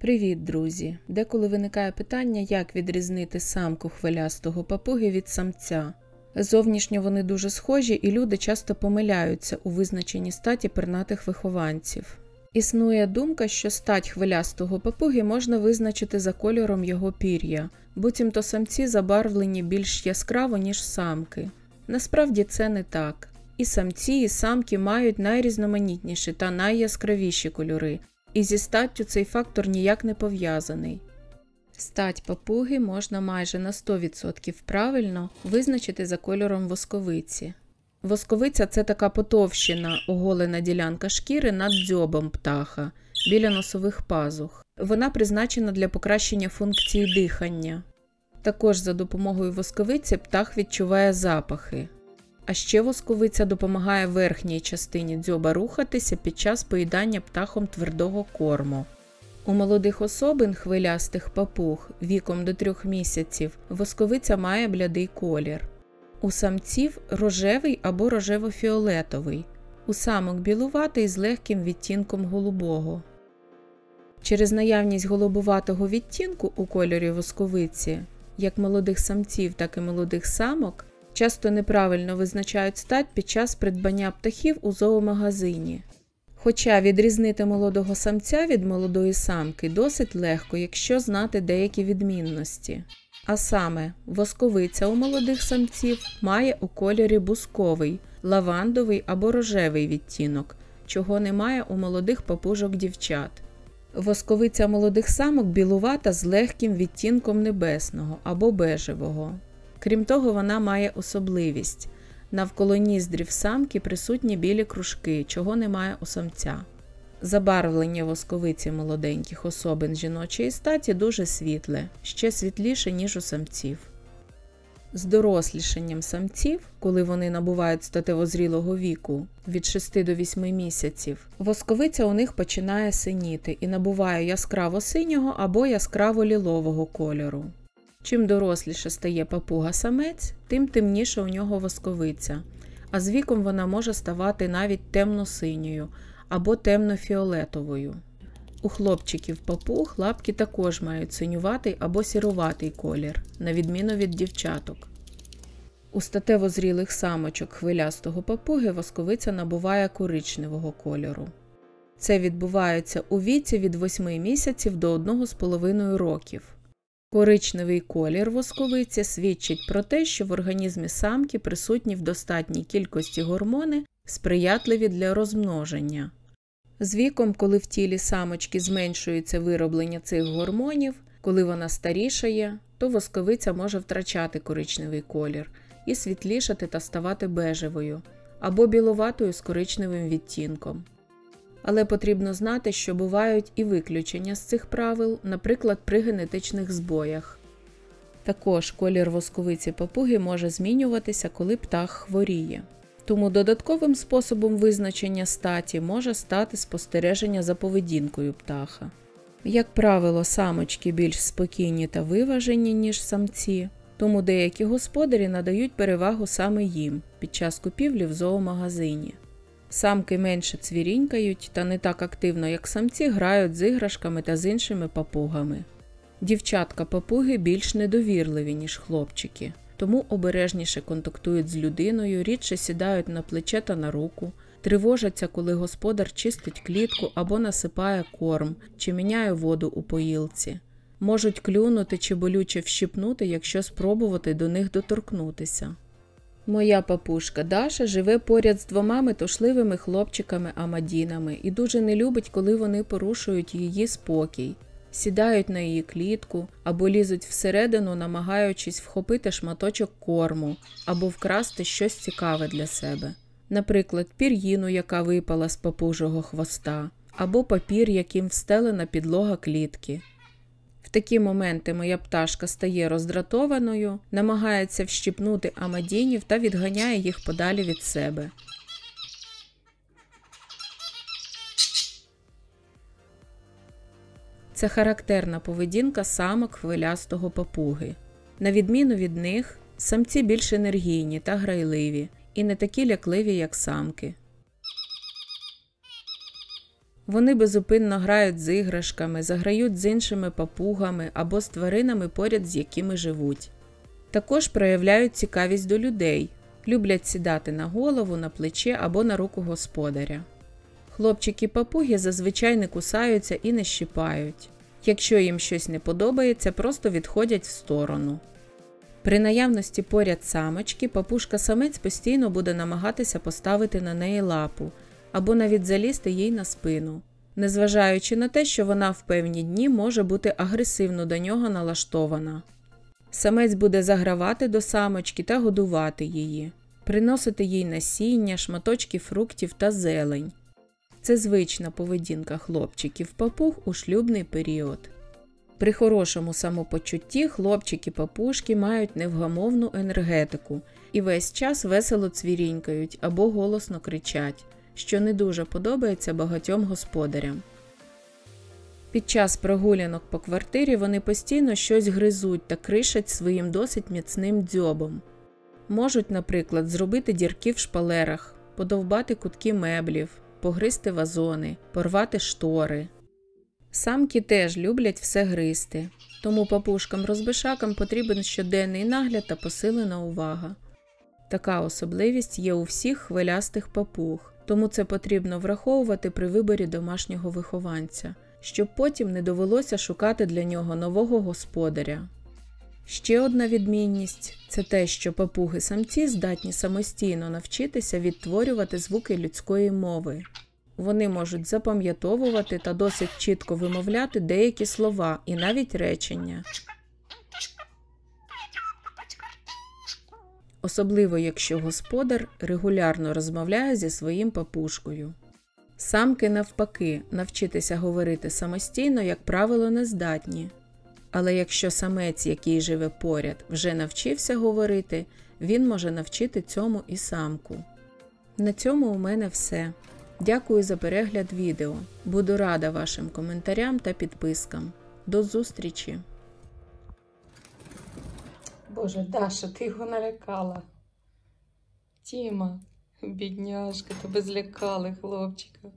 Привіт, друзі! Деколи виникає питання, як відрізнити самку хвилястого папуги від самця. Зовнішньо вони дуже схожі, і люди часто помиляються у визначенні статі пернатих вихованців. Існує думка, що стать хвилястого папуги можна визначити за кольором його пір'я, буцімто самці забарвлені більш яскраво, ніж самки. Насправді це не так. І самці, і самки мають найрізноманітніші та найяскравіші кольори, і зі статтю цей фактор ніяк не пов'язаний. Стать папуги можна майже на 100% правильно визначити за кольором восковиці. Восковиця – це така потовщена, оголена ділянка шкіри над дзьобом птаха, біля носових пазух. Вона призначена для покращення функції дихання. Також за допомогою восковиці птах відчуває запахи. А ще восковиця допомагає верхній частині дзьоба рухатися під час поїдання птахом твердого корму. У молодих особин хвилястих папуг віком до 3 місяців восковиця має блядий колір. У самців рожевий або рожево-фіолетовий, у самок білуватий з легким відтінком голубого. Через наявність голубуватого відтінку у кольорі восковиці, як молодих самців, так і молодих самок, часто неправильно визначають стать під час придбання птахів у зоомагазині. Хоча відрізнити молодого самця від молодої самки досить легко, якщо знати деякі відмінності. А саме, восковиця у молодих самців має у кольорі бусковий, лавандовий або рожевий відтінок, чого немає у молодих папужок-дівчат. Восковиця молодих самок білувата з легким відтінком небесного або бежевого. Крім того, вона має особливість. Навколо ніздрів самки присутні білі кружки, чого немає у самця. Забарвлення восковиці молоденьких особин жіночої статі дуже світле, ще світліше, ніж у самців. З дорослішанням самців, коли вони набувають статево-зрілого віку, від 6 до 8 місяців, восковиця у них починає синіти і набуває яскраво-синього або яскраво-лілового кольору. Чим доросліше стає папуга-самець, тим темніша у нього восковиця, а з віком вона може ставати навіть темно-синьою або темно-фіолетовою. У хлопчиків-папуг лапки також мають синюватий або сіруватий колір, на відміну від дівчаток. У статево-зрілих самочок хвилястого папуги восковиця набуває коричневого кольору. Це відбувається у віці від 8 місяців до 1,5 років. Коричневий колір восковиці свідчить про те, що в організмі самки присутні в достатній кількості гормони, сприятливі для розмноження. З віком, коли в тілі самочки зменшується вироблення цих гормонів, коли вона старішає, то восковиця може втрачати коричневий колір і світлішати та ставати бежевою, або білуватою з коричневим відтінком. Але потрібно знати, що бувають і виключення з цих правил, наприклад, при генетичних збоях. Також колір восковиці папуги може змінюватися, коли птах хворіє. Тому додатковим способом визначення статі може стати спостереження за поведінкою птаха. Як правило, самочки більш спокійні та виважені, ніж самці, тому деякі господарі надають перевагу саме їм під час купівлі в зоомагазині. Самки менше цвірінькають та не так активно, як самці, грають з іграшками та з іншими папугами. Дівчатка-папуги більш недовірливі, ніж хлопчики, тому обережніше контактують з людиною, рідше сідають на плече та на руку, тривожаться, коли господар чистить клітку або насипає корм, чи міняє воду у поїлці. Можуть клюнути чи болюче вщипнути, якщо спробувати до них доторкнутися. Моя папушка Даша живе поряд з 2 метушливими хлопчиками-амадінами і дуже не любить, коли вони порушують її спокій. Сідають на її клітку або лізуть всередину, намагаючись вхопити шматочок корму або вкрасти щось цікаве для себе. Наприклад, пір'їну, яка випала з папужого хвоста, або папір, яким встелена підлога клітки. В такі моменти моя пташка стає роздратованою, намагається вщипнути амадінів та відганяє їх подалі від себе. Це характерна поведінка самок хвилястого папуги. На відміну від них, самці більш енергійні та грайливі і не такі лякливі, як самки. Вони безупинно грають з іграшками, заграють з іншими папугами або з тваринами, поряд з якими живуть. Також проявляють цікавість до людей, люблять сідати на голову, на плече або на руку господаря. Хлопчики-папуги зазвичай не кусаються і не щипають. Якщо їм щось не подобається, просто відходять в сторону. При наявності поряд самочки, папушка-самець постійно буде намагатися поставити на неї лапу або навіть залізти їй на спину, незважаючи на те, що вона в певні дні може бути агресивно до нього налаштована. Самець буде загравати до самочки та годувати її, приносити їй насіння, шматочки фруктів та зелень. Це звична поведінка хлопчиків-папуг у шлюбний період. При хорошому самопочутті хлопчики-папушки мають невгамовну енергетику і весь час весело цвірінькають або голосно кричать, що не дуже подобається багатьом господарям. Під час прогулянок по квартирі вони постійно щось гризуть та кришать своїм досить міцним дзьобом. Можуть, наприклад, зробити дірки в шпалерах, подовбати кутки меблів, погризти вазони, порвати штори. Самки теж люблять все гризти, тому папушкам-розбишакам потрібен щоденний нагляд та посилена увага. Така особливість є у всіх хвилястих папуг, тому це потрібно враховувати при виборі домашнього вихованця, щоб потім не довелося шукати для нього нового господаря. Ще одна відмінність – це те, що папуги-самці здатні самостійно навчитися відтворювати звуки людської мови. Вони можуть запам'ятовувати та досить чітко вимовляти деякі слова і навіть речення. Особливо, якщо господар регулярно розмовляє зі своїм папушкою. Самки, навпаки, навчитися говорити самостійно, як правило, не здатні. Але якщо самець, який живе поряд, вже навчився говорити, він може навчити цьому і самку. На цьому у мене все. Дякую за перегляд відео. Буду рада вашим коментарям та підпискам. До зустрічі! Боже, Даша, ти його налякала. Тіма, бідняшка, тебе злякали, хлопчика.